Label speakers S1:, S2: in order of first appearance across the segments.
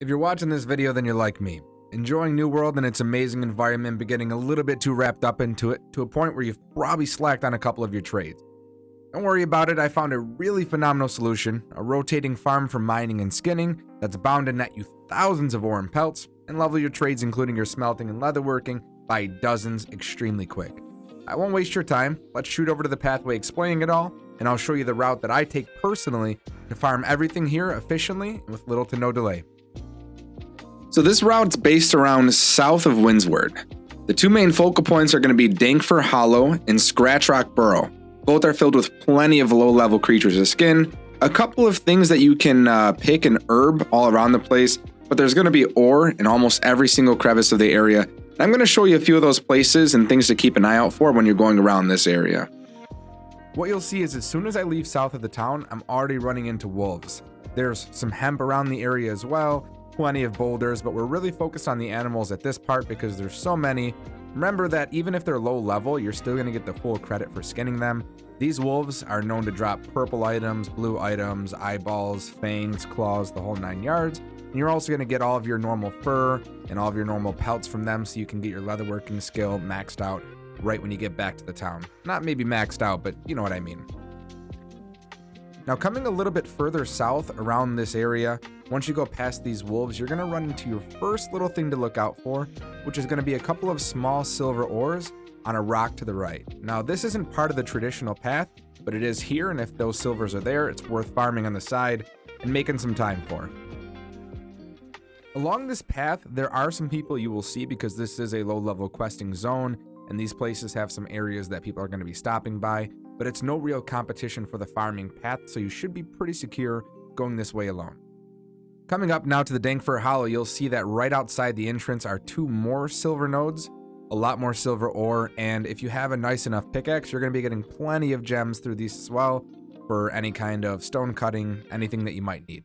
S1: If you're watching this video, then you're like me, enjoying New World and its amazing environment, but getting a little bit too wrapped up into it to a point where you've probably slacked on a couple of your trades. Don't worry about it, I found a really phenomenal solution, a rotating farm for mining and skinning that's bound to net you thousands of ore and pelts, and level your trades including your smelting and leatherworking by dozens extremely quick. I won't waste your time, let's shoot over to the pathway explaining it all, and I'll show you the route that I take personally to farm everything here efficiently and with little to no delay. So this route's based around south of Windsward. The two main focal points are going to be Dankfur Hollow and Scratchrock Burrow. Both are filled with plenty of low-level creatures to skin, a couple of things that you can pick and herb all around the place, but there's going to be ore in almost every single crevice of the area. And I'm going to show you a few of those places and things to keep an eye out for when you're going around this area. What you'll see is as soon as I leave south of the town, I'm already running into wolves. There's some hemp around the area as well, plenty of boulders, but we're really focused on the animals at this part because there's so many. Remember that even if they're low level, you're still going to get the full credit for skinning them. These wolves are known to drop purple items, blue items, eyeballs, fangs, claws, the whole 9 yards. And you're also going to get all of your normal fur and all of your normal pelts from them so you can get your leatherworking skill maxed out right when you get back to the town. Not maybe maxed out, but you know what I mean. Now coming a little bit further south around this area, once you go past these wolves, you're going to run into your first little thing to look out for, which is going to be a couple of small silver ores on a rock to the right. Now this isn't part of the traditional path, but it is here, and if those silvers are there, it's worth farming on the side and making some time for. Along this path, there are some people you will see because this is a low-level questing zone, and these places have some areas that people are going to be stopping by, but it's no real competition for the farming path, so you should be pretty secure going this way alone. Coming up now to the Dankfur Hollow, you'll see that right outside the entrance are two more silver nodes, a lot more silver ore, and if you have a nice enough pickaxe, you're going to be getting plenty of gems through these as well for any kind of stone cutting, anything that you might need.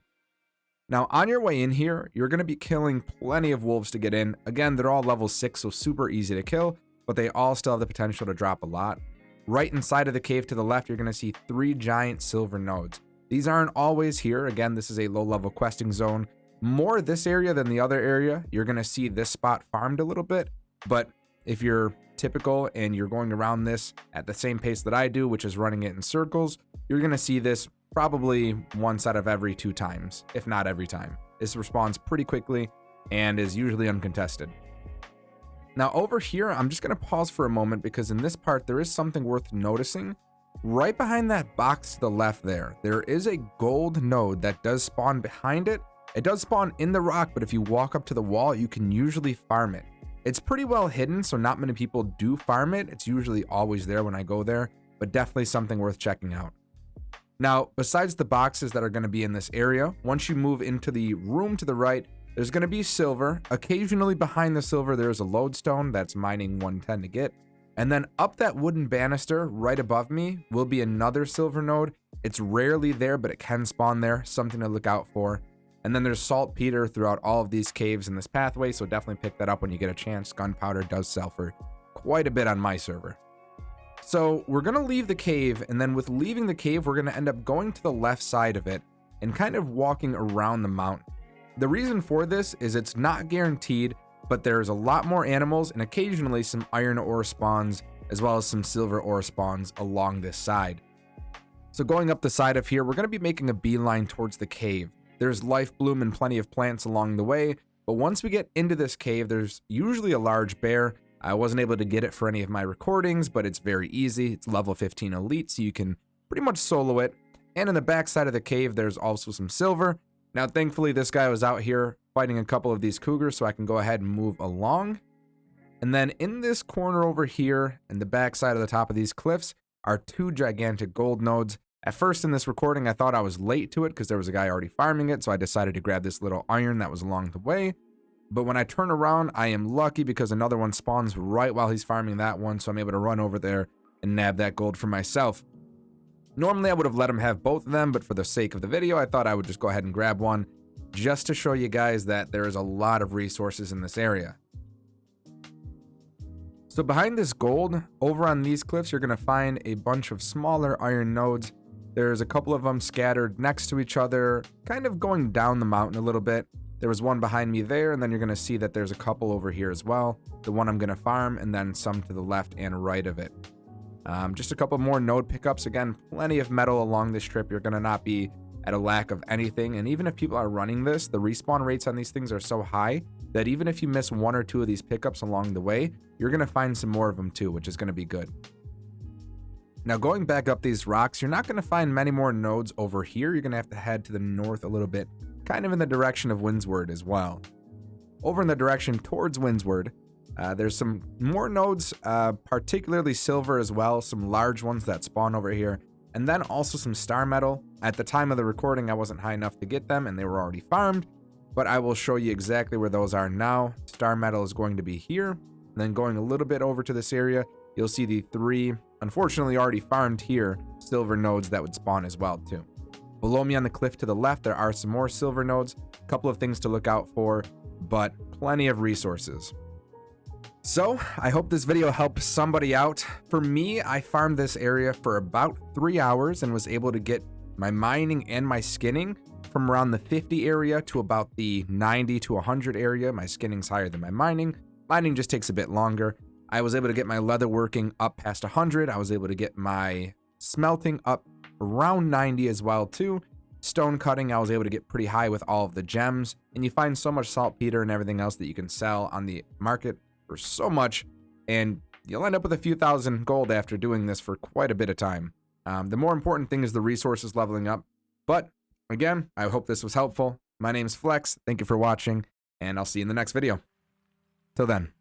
S1: Now on your way in here, you're going to be killing plenty of wolves to get in. Again, they're all level 6, so super easy to kill, but they all still have the potential to drop a lot. Right inside of the cave to the left, you're going to see 3 giant silver nodes. These aren't always here. Again, this is a low-level questing zone. More this area than the other area. You're going to see this spot farmed a little bit, but if you're typical and you're going around this at the same pace that I do, which is running it in circles, you're going to see this probably once out of every 2 times, if not every time. This responds pretty quickly and is usually uncontested. Now over here, I'm just going to pause for a moment because in this part, there is something worth noticing. Right behind that box to the left there is a gold node that does spawn behind it. It does spawn in the rock, but if you walk up to the wall, you can usually farm it. It's pretty well hidden, so not many people do farm it. It's usually always there when I go there, but definitely something worth checking out. Now, besides the boxes that are going to be in this area, once you move into the room to the right, there's going to be silver. Occasionally behind the silver, there's a lodestone that's mining 110 to get. And then up that wooden banister right above me will be another silver node. It's rarely there, but it can spawn there, something to look out for. And then there's saltpeter throughout all of these caves in this pathway, so definitely pick that up when you get a chance. Gunpowder does sell for quite a bit on my server. So we're going to leave the cave, and then with leaving the cave, we're going to end up going to the left side of it and kind of walking around the mountain. The reason for this is it's not guaranteed, but there's a lot more animals and occasionally some iron ore spawns, as well as some silver ore spawns along this side. So going up the side of here, we're going to be making a beeline towards the cave. There's life bloom and plenty of plants along the way, but once we get into this cave, there's usually a large bear. I wasn't able to get it for any of my recordings, but it's very easy. It's level 15 elite, so you can pretty much solo it. And in the back side of the cave, there's also some silver. Now, thankfully, this guy was out here fighting a couple of these cougars, so I can go ahead and move along. And then in this corner over here, in the back side of the top of these cliffs, are 2 gigantic gold nodes. At first in this recording, I thought I was late to it because there was a guy already farming it, so I decided to grab this little iron that was along the way. But when I turn around, I am lucky because another one spawns right while he's farming that one, so I'm able to run over there and nab that gold for myself. Normally, I would have let him have both of them, but for the sake of the video, I thought I would just go ahead and grab one just to show you guys that there is a lot of resources in this area. So behind this gold, over on these cliffs, you're going to find a bunch of smaller iron nodes. There's a couple of them scattered next to each other, kind of going down the mountain a little bit. There was one behind me there, and then you're going to see that there's a couple over here as well. The one I'm going to farm, and then some to the left and right of it. Just a couple more node pickups. Again, plenty of metal along this trip. You're going to not be at a lack of anything. And even if people are running this, the respawn rates on these things are so high that even if you miss one or two of these pickups along the way, you're going to find some more of them too, which is going to be good. Now, going back up these rocks, you're not going to find many more nodes over here. You're going to have to head to the north a little bit, kind of in the direction of Windsward as well. Over in the direction towards Windsward, there's some more nodes, particularly silver as well, some large ones that spawn over here, and then also some star metal. At the time of the recording, I wasn't high enough to get them, and they were already farmed, but I will show you exactly where those are now. Star metal is going to be here, and then going a little bit over to this area, you'll see the 3, unfortunately already farmed here, silver nodes that would spawn as well too. Below me on the cliff to the left, there are some more silver nodes, a couple of things to look out for, but plenty of resources. So, I hope this video helped somebody out. For me, I farmed this area for about 3 hours and was able to get my mining and my skinning from around the 50 area to about the 90 to 100 area. My skinning's higher than my mining. Mining just takes a bit longer. I was able to get my leather working up past 100. I was able to get my smelting up around 90 as well too. Stone cutting, I was able to get pretty high with all of the gems. And you find so much saltpeter and everything else that you can sell on the market for so much, and you'll end up with a few thousand gold after doing this for quite a bit of time. The more important thing is the resources leveling up. But again, I hope this was helpful. My name's Flex. Thank you for watching, and I'll see you in the next video. Till then.